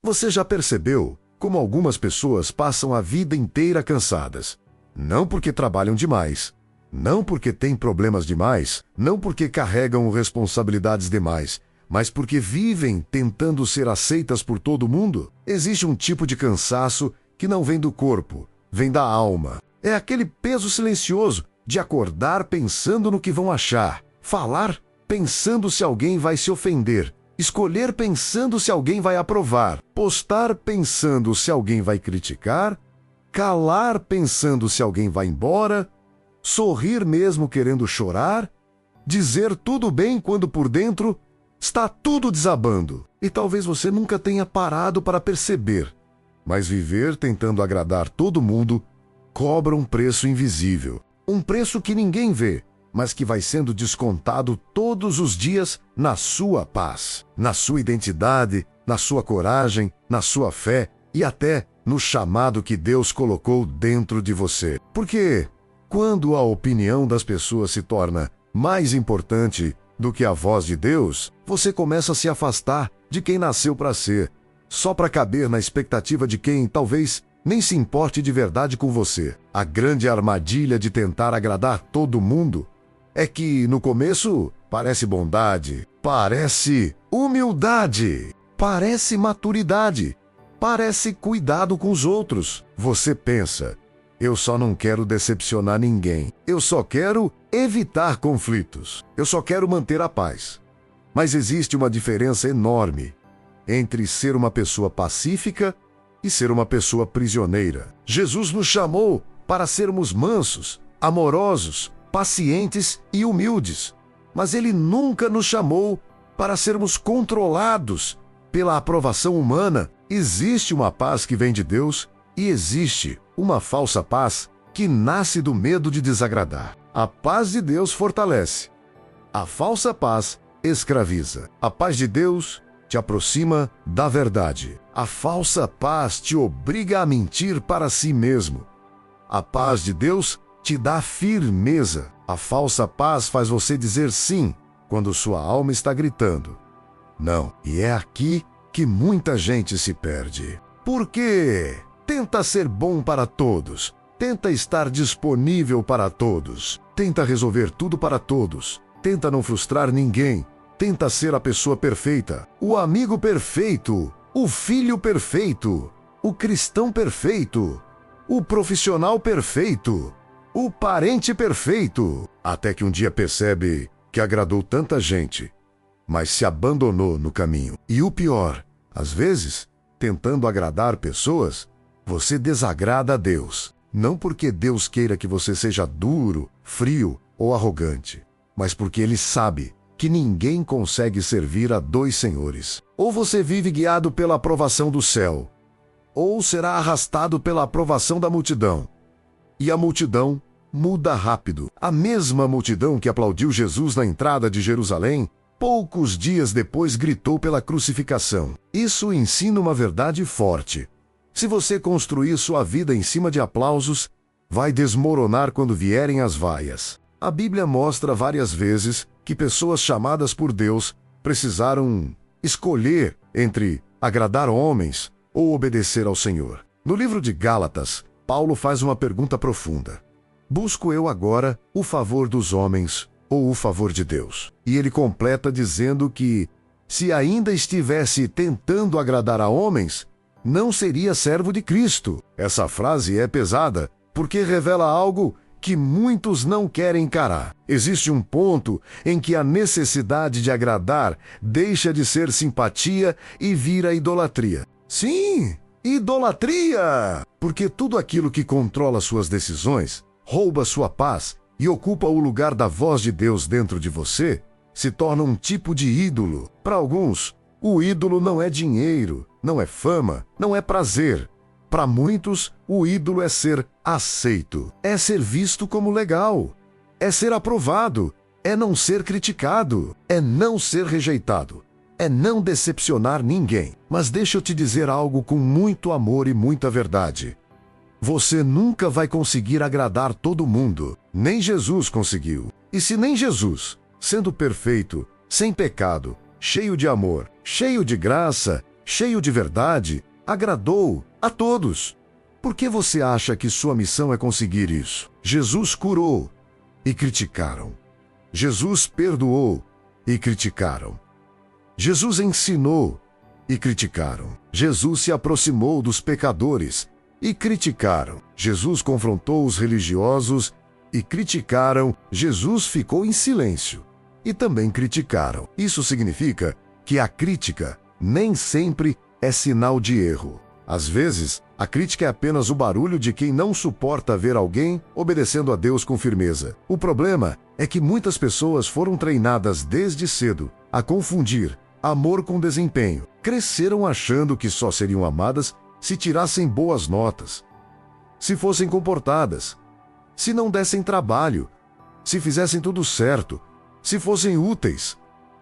Você já percebeu como algumas pessoas passam a vida inteira cansadas? Não porque trabalham demais, não porque têm problemas demais, não porque carregam responsabilidades demais, mas porque vivem tentando ser aceitas por todo mundo. Existe um tipo de cansaço que não vem do corpo, vem da alma. É aquele peso silencioso de acordar pensando no que vão achar, falar pensando se alguém vai se ofender, escolher pensando se alguém vai aprovar, postar pensando se alguém vai criticar, calar pensando se alguém vai embora, sorrir mesmo querendo chorar, dizer tudo bem quando por dentro está tudo desabando. E talvez você nunca tenha parado para perceber, mas viver tentando agradar todo mundo cobra um preço invisível, um preço que ninguém vê, mas que vai sendo descontado todos os dias na sua paz, na sua identidade, na sua coragem, na sua fé e até no chamado que Deus colocou dentro de você. Porque quando a opinião das pessoas se torna mais importante do que a voz de Deus, você começa a se afastar de quem nasceu para ser, só para caber na expectativa de quem talvez nem se importe de verdade com você. A grande armadilha de tentar agradar todo mundo é que, no começo, parece bondade, parece humildade, parece maturidade, parece cuidado com os outros. Você pensa, eu só não quero decepcionar ninguém, eu só quero evitar conflitos, eu só quero manter a paz. Mas existe uma diferença enorme entre ser uma pessoa pacífica e ser uma pessoa prisioneira. Jesus nos chamou para sermos mansos, amorosos, pacientes e humildes, mas Ele nunca nos chamou para sermos controlados pela aprovação humana. Existe uma paz que vem de Deus e existe uma falsa paz que nasce do medo de desagradar. A paz de Deus fortalece, a falsa paz escraviza. A paz de Deus te aproxima da verdade. A falsa paz te obriga a mentir para si mesmo. A paz de Deus te dá firmeza. A falsa paz faz você dizer sim quando sua alma está gritando não. E é aqui que muita gente se perde. Por quê? Tenta ser bom para todos. Tenta estar disponível para todos. Tenta resolver tudo para todos. Tenta não frustrar ninguém. Tenta ser a pessoa perfeita, o amigo perfeito, o filho perfeito, o cristão perfeito, o profissional perfeito, o parente perfeito. Até que um dia percebe que agradou tanta gente, mas se abandonou no caminho. E o pior, às vezes, tentando agradar pessoas, você desagrada a Deus. Não porque Deus queira que você seja duro, frio ou arrogante, mas porque Ele sabe que ninguém consegue servir a dois senhores. Ou você vive guiado pela aprovação do céu, ou será arrastado pela aprovação da multidão. E a multidão muda rápido. A mesma multidão que aplaudiu Jesus na entrada de Jerusalém, poucos dias depois gritou pela crucificação. Isso ensina uma verdade forte. Se você construir sua vida em cima de aplausos, vai desmoronar quando vierem as vaias. A Bíblia mostra várias vezes que pessoas chamadas por Deus precisaram escolher entre agradar homens ou obedecer ao Senhor. No livro de Gálatas, Paulo faz uma pergunta profunda. Busco eu agora o favor dos homens ou o favor de Deus? E ele completa dizendo que, se ainda estivesse tentando agradar a homens, não seria servo de Cristo. Essa frase é pesada porque revela algo que muitos não querem encarar. Existe um ponto em que a necessidade de agradar deixa de ser simpatia e vira idolatria. Sim, idolatria! Porque tudo aquilo que controla suas decisões, rouba sua paz e ocupa o lugar da voz de Deus dentro de você, se torna um tipo de ídolo. Para alguns, o ídolo não é dinheiro, não é fama, não é prazer. Para muitos, o ídolo é ser aceito, é ser visto como legal, é ser aprovado, é não ser criticado, é não ser rejeitado, é não decepcionar ninguém. Mas deixa eu te dizer algo com muito amor e muita verdade. Você nunca vai conseguir agradar todo mundo, nem Jesus conseguiu. E se nem Jesus, sendo perfeito, sem pecado, cheio de amor, cheio de graça, cheio de verdade, agradou a todos. Por que você acha que sua missão é conseguir isso? Jesus curou e criticaram. Jesus perdoou e criticaram. Jesus ensinou e criticaram. Jesus se aproximou dos pecadores e criticaram. Jesus confrontou os religiosos e criticaram. Jesus ficou em silêncio e também criticaram. Isso significa que a crítica nem sempre é sinal de erro. Às vezes, a crítica é apenas o barulho de quem não suporta ver alguém obedecendo a Deus com firmeza. O problema é que muitas pessoas foram treinadas desde cedo a confundir amor com desempenho. Cresceram achando que só seriam amadas se tirassem boas notas, se fossem comportadas, se não dessem trabalho, se fizessem tudo certo, se fossem úteis,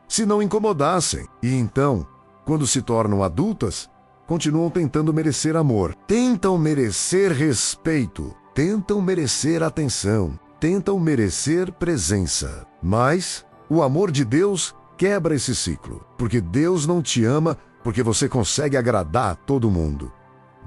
se não incomodassem. E então, quando se tornam adultas, continuam tentando merecer amor, tentam merecer respeito, tentam merecer atenção, tentam merecer presença. Mas o amor de Deus quebra esse ciclo, porque Deus não te ama porque você consegue agradar a todo mundo.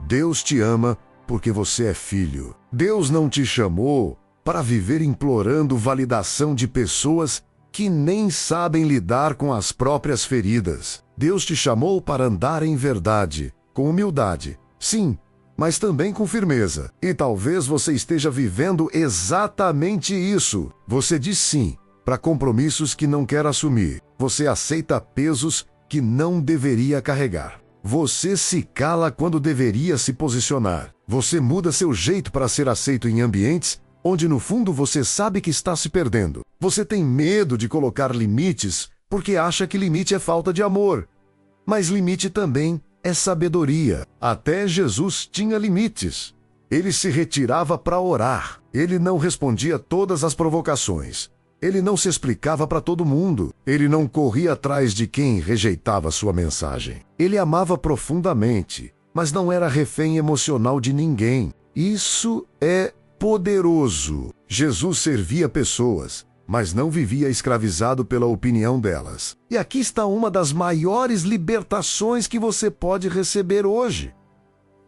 Deus te ama porque você é filho. Deus não te chamou para viver implorando validação de pessoas que nem sabem lidar com as próprias feridas. Deus te chamou para andar em verdade, com humildade, sim, mas também com firmeza. E talvez você esteja vivendo exatamente isso. Você diz sim para compromissos que não quer assumir. Você aceita pesos que não deveria carregar. Você se cala quando deveria se posicionar. Você muda seu jeito para ser aceito em ambientes onde no fundo você sabe que está se perdendo. Você tem medo de colocar limites porque acha que limite é falta de amor. Mas limite também é sabedoria. Até Jesus tinha limites. Ele se retirava para orar. Ele não respondia todas as provocações. Ele não se explicava para todo mundo. Ele não corria atrás de quem rejeitava sua mensagem. Ele amava profundamente, mas não era refém emocional de ninguém. Isso é poderoso. Jesus servia pessoas, mas não vivia escravizado pela opinião delas. E aqui está uma das maiores libertações que você pode receber hoje.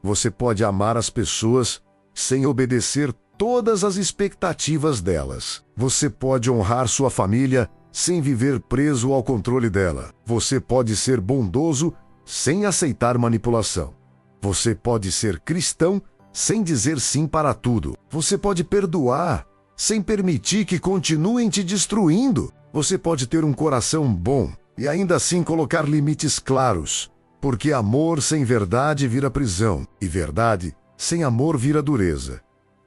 Você pode amar as pessoas sem obedecer todas as expectativas delas. Você pode honrar sua família sem viver preso ao controle dela. Você pode ser bondoso sem aceitar manipulação. Você pode ser cristão sem dizer sim para tudo. Você pode perdoar sem permitir que continuem te destruindo. Você pode ter um coração bom e ainda assim colocar limites claros, porque amor sem verdade vira prisão, e verdade sem amor vira dureza.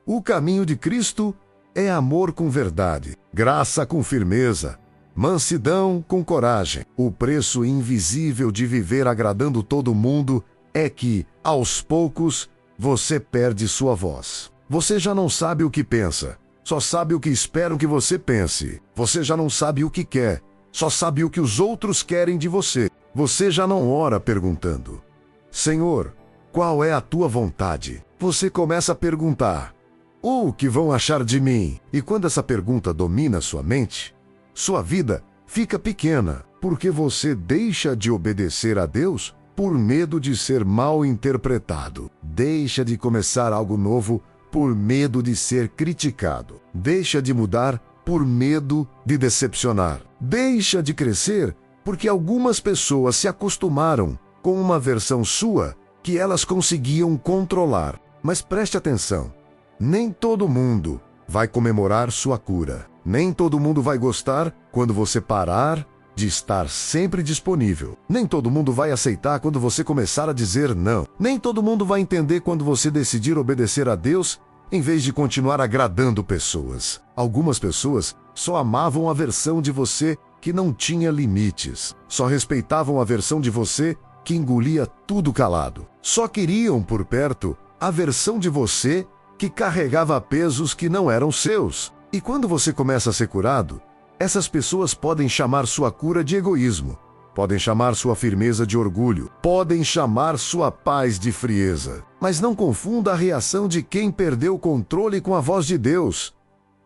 O caminho de Cristo é amor com verdade, graça com firmeza, mansidão com coragem. O preço invisível de viver agradando todo mundo é que, aos poucos, você perde sua voz. Você já não sabe o que pensa, só sabe o que esperam que você pense. Você já não sabe o que quer, só sabe o que os outros querem de você. Você já não ora perguntando: Senhor, qual é a tua vontade? Você começa a perguntar: o que vão achar de mim? E quando essa pergunta domina sua mente, sua vida fica pequena, porque você deixa de obedecer a Deus por medo de ser mal interpretado. Deixa de começar algo novo por medo de ser criticado. Deixa de mudar por medo de decepcionar. Deixa de crescer porque algumas pessoas se acostumaram com uma versão sua que elas conseguiam controlar. Mas preste atenção. Nem todo mundo vai comemorar sua cura. Nem todo mundo vai gostar quando você parar de estar sempre disponível. Nem todo mundo vai aceitar quando você começar a dizer não. Nem todo mundo vai entender quando você decidir obedecer a Deus em vez de continuar agradando pessoas. Algumas pessoas só amavam a versão de você que não tinha limites. Só respeitavam a versão de você que engolia tudo calado. Só queriam por perto a versão de você que carregava pesos que não eram seus. E quando você começa a ser curado, essas pessoas podem chamar sua cura de egoísmo, podem chamar sua firmeza de orgulho, podem chamar sua paz de frieza. Mas não confunda a reação de quem perdeu o controle com a voz de Deus.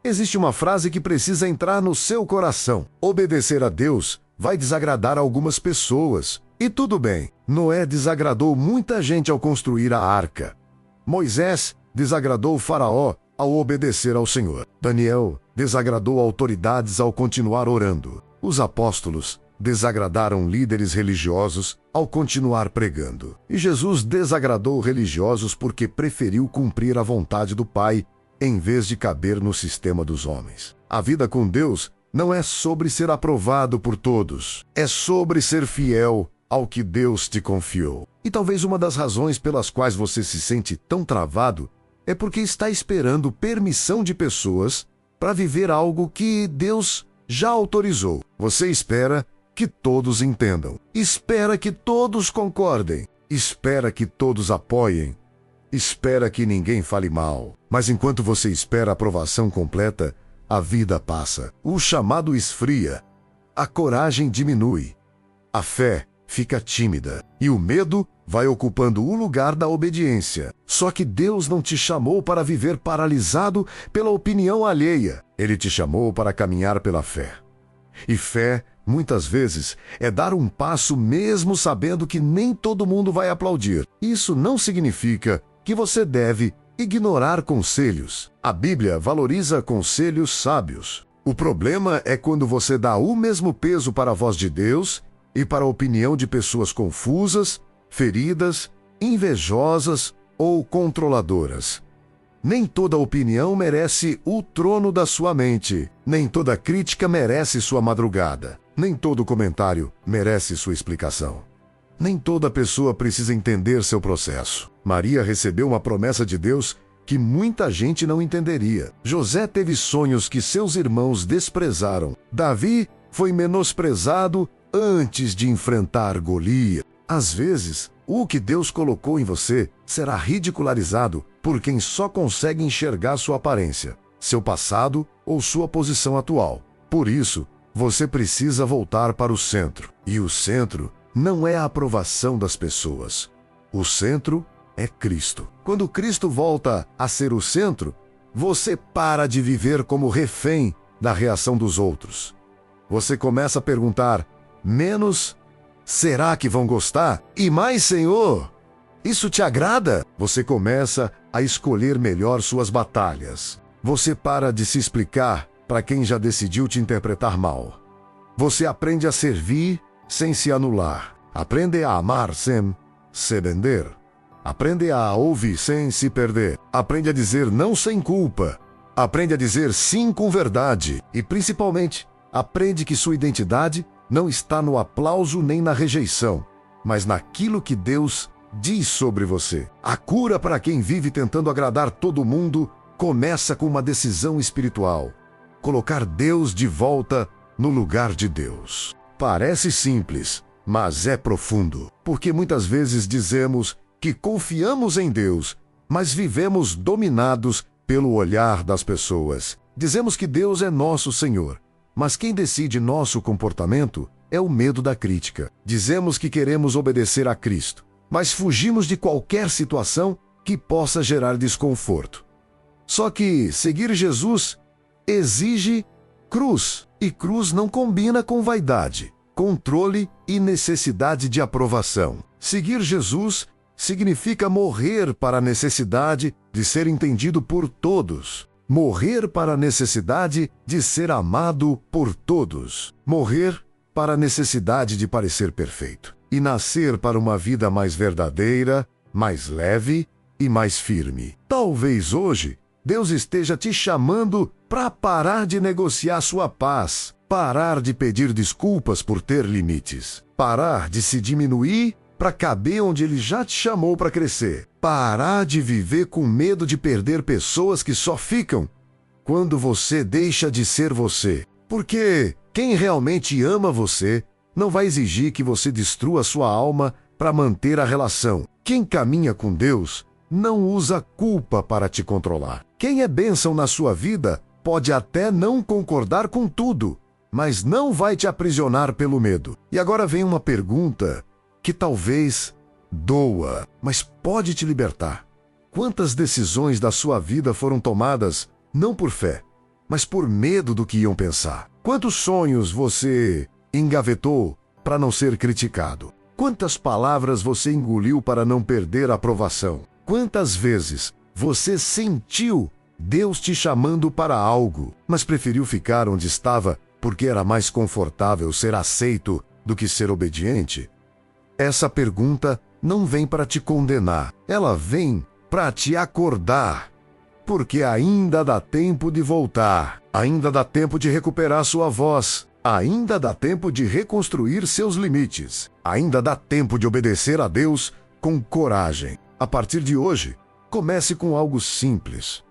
Existe uma frase que precisa entrar no seu coração: obedecer a Deus vai desagradar algumas pessoas, E tudo bem, Noé desagradou muita gente ao construir a arca. Moisés desagradou o Faraó ao obedecer ao Senhor. Daniel desagradou autoridades ao continuar orando. Os apóstolos desagradaram líderes religiosos ao continuar pregando. E Jesus desagradou religiosos porque preferiu cumprir a vontade do Pai em vez de caber no sistema dos homens. A vida com Deus não é sobre ser aprovado por todos, é sobre ser fiel ao que Deus te confiou. E talvez uma das razões pelas quais você se sente tão travado é porque está esperando permissão de pessoas para viver algo que Deus já autorizou. Você espera que todos entendam, espera que todos concordem, espera que todos apoiem, espera que ninguém fale mal. Mas enquanto você espera a aprovação completa, a vida passa, o chamado esfria, a coragem diminui, a fé fica tímida e o medo vai ocupando o lugar da obediência. Só que Deus não te chamou para viver paralisado pela opinião alheia. Ele te chamou para caminhar pela fé. E fé, muitas vezes, é dar um passo mesmo sabendo que nem todo mundo vai aplaudir. Isso não significa que você deve ignorar conselhos. A Bíblia valoriza conselhos sábios. O problema é quando você dá o mesmo peso para a voz de Deus e para a opinião de pessoas confusas, feridas, invejosas ou controladoras. Nem toda opinião merece o trono da sua mente. Nem toda crítica merece sua madrugada. Nem todo comentário merece sua explicação. Nem toda pessoa precisa entender seu processo. Maria recebeu uma promessa de Deus que muita gente não entenderia. José teve sonhos que seus irmãos desprezaram. Davi foi menosprezado antes de enfrentar Golias. Às vezes, o que Deus colocou em você será ridicularizado por quem só consegue enxergar sua aparência, seu passado ou sua posição atual. Por isso, você precisa voltar para o centro. E o centro não é a aprovação das pessoas. O centro é Cristo. Quando Cristo volta a ser o centro, você para de viver como refém da reação dos outros. Você começa a perguntar: menos, será que vão gostar? E mais, Senhor, isso te agrada? Você começa a escolher melhor suas batalhas. Você para de se explicar para quem já decidiu te interpretar mal. Você aprende a servir sem se anular. Aprende a amar sem se vender. Aprende a ouvir sem se perder. Aprende a dizer não sem culpa. Aprende a dizer sim com verdade. E, principalmente, aprende que sua identidade não está no aplauso nem na rejeição, mas naquilo que Deus diz sobre você. A cura para quem vive tentando agradar todo mundo começa com uma decisão espiritual: colocar Deus de volta no lugar de Deus. Parece simples, mas é profundo, porque muitas vezes dizemos que confiamos em Deus, mas vivemos dominados pelo olhar das pessoas. Dizemos que Deus é nosso Senhor, mas quem decide nosso comportamento é o medo da crítica. Dizemos que queremos obedecer a Cristo, mas fugimos de qualquer situação que possa gerar desconforto. Só que seguir Jesus exige cruz, e cruz não combina com vaidade, controle e necessidade de aprovação. Seguir Jesus significa morrer para a necessidade de ser entendido por todos. Morrer para a necessidade de ser amado por todos. Morrer para a necessidade de parecer perfeito. E nascer para uma vida mais verdadeira, mais leve e mais firme. Talvez hoje Deus esteja te chamando para parar de negociar sua paz, parar de pedir desculpas por ter limites, parar de se diminuir para caber onde Ele já te chamou para crescer, parar de viver com medo de perder pessoas que só ficam quando você deixa de ser você. Porque quem realmente ama você não vai exigir que você destrua sua alma para manter a relação. Quem caminha com Deus não usa culpa para te controlar. Quem é bênção na sua vida pode até não concordar com tudo, mas não vai te aprisionar pelo medo. E agora vem uma pergunta que talvez doa, mas pode te libertar. Quantas decisões da sua vida foram tomadas não por fé, mas por medo do que iam pensar? Quantos sonhos você engavetou para não ser criticado? Quantas palavras você engoliu para não perder a aprovação? Quantas vezes você sentiu Deus te chamando para algo, mas preferiu ficar onde estava porque era mais confortável ser aceito do que ser obediente? Essa pergunta não vem para te condenar, ela vem para te acordar. Porque ainda dá tempo de voltar, ainda dá tempo de recuperar sua voz, ainda dá tempo de reconstruir seus limites, ainda dá tempo de obedecer a Deus com coragem. A partir de hoje, comece com algo simples.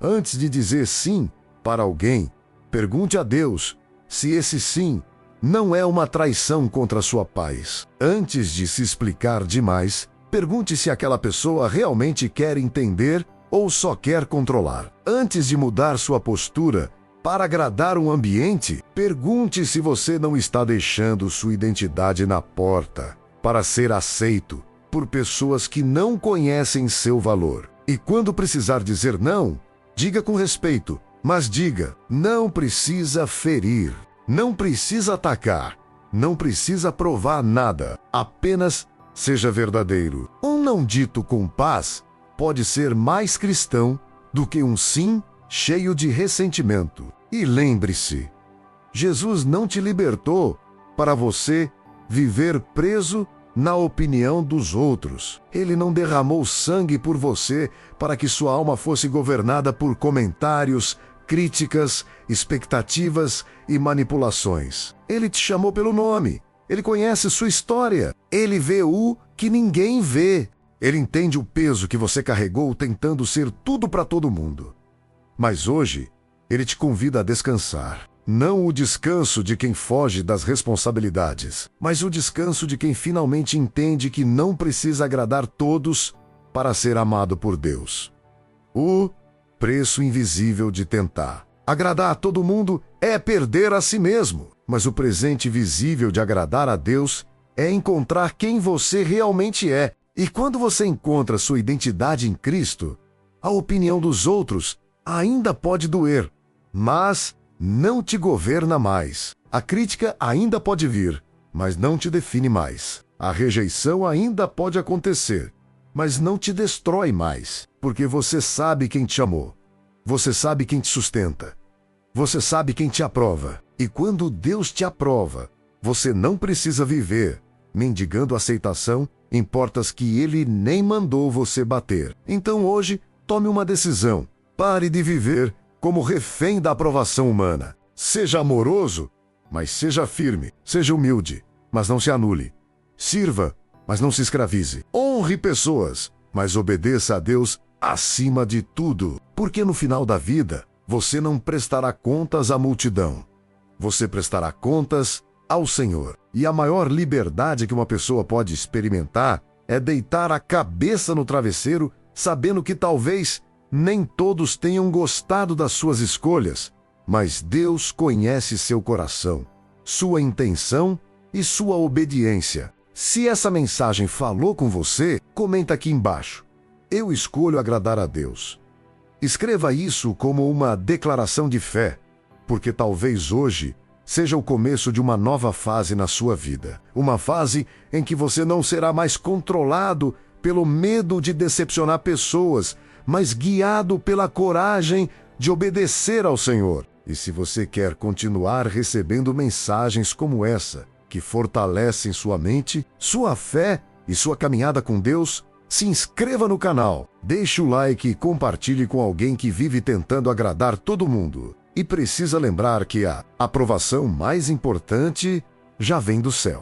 Antes de dizer sim para alguém, pergunte a Deus se esse sim não é uma traição contra sua paz. Antes de se explicar demais, pergunte se aquela pessoa realmente quer entender ou só quer controlar. Antes de mudar sua postura para agradar um ambiente, pergunte se você não está deixando sua identidade na porta para ser aceito por pessoas que não conhecem seu valor. E quando precisar dizer não, diga com respeito, mas diga: não precisa ferir, não precisa atacar, não precisa provar nada, apenas seja verdadeiro. Um não dito com paz pode ser mais cristão do que um sim cheio de ressentimento. E lembre-se, Jesus não te libertou para você viver preso na opinião dos outros. Ele não derramou sangue por você para que sua alma fosse governada por comentários, críticas, expectativas e manipulações. Ele te chamou pelo nome. Ele conhece sua história. Ele vê o que ninguém vê. Ele entende o peso que você carregou tentando ser tudo para todo mundo. Mas hoje, ele te convida a descansar. Não o descanso de quem foge das responsabilidades, mas o descanso de quem finalmente entende que não precisa agradar todos para ser amado por Deus. O preço invisível de tentar agradar a todo mundo é perder a si mesmo, mas o presente visível de agradar a Deus é encontrar quem você realmente é. E quando você encontra sua identidade em Cristo, a opinião dos outros ainda pode doer, mas não te governa mais. A crítica ainda pode vir, mas não te define mais. A rejeição ainda pode acontecer, mas não te destrói mais, porque você sabe quem te chamou. Você sabe quem te sustenta. Você sabe quem te aprova. E quando Deus te aprova, você não precisa viver mendigando aceitação em portas que Ele nem mandou você bater. Então hoje, tome uma decisão. Pare de viver como refém da aprovação humana. Seja amoroso, mas seja firme. Seja humilde, mas não se anule. Sirva, mas não se escravize. Honre pessoas, mas obedeça a Deus acima de tudo. Porque no final da vida, você não prestará contas à multidão. Você prestará contas ao Senhor. E a maior liberdade que uma pessoa pode experimentar é deitar a cabeça no travesseiro, sabendo que talvez nem todos tenham gostado das suas escolhas, mas Deus conhece seu coração, sua intenção e sua obediência. Se essa mensagem falou com você, comenta aqui embaixo: eu escolho agradar a Deus. Escreva isso como uma declaração de fé, porque talvez hoje seja o começo de uma nova fase na sua vida. Uma fase em que você não será mais controlado pelo medo de decepcionar pessoas, mas guiado pela coragem de obedecer ao Senhor. E se você quer continuar recebendo mensagens como essa, que fortalecem sua mente, sua fé e sua caminhada com Deus, se inscreva no canal, deixe o like e compartilhe com alguém que vive tentando agradar todo mundo. E precisa lembrar que a aprovação mais importante já vem do céu.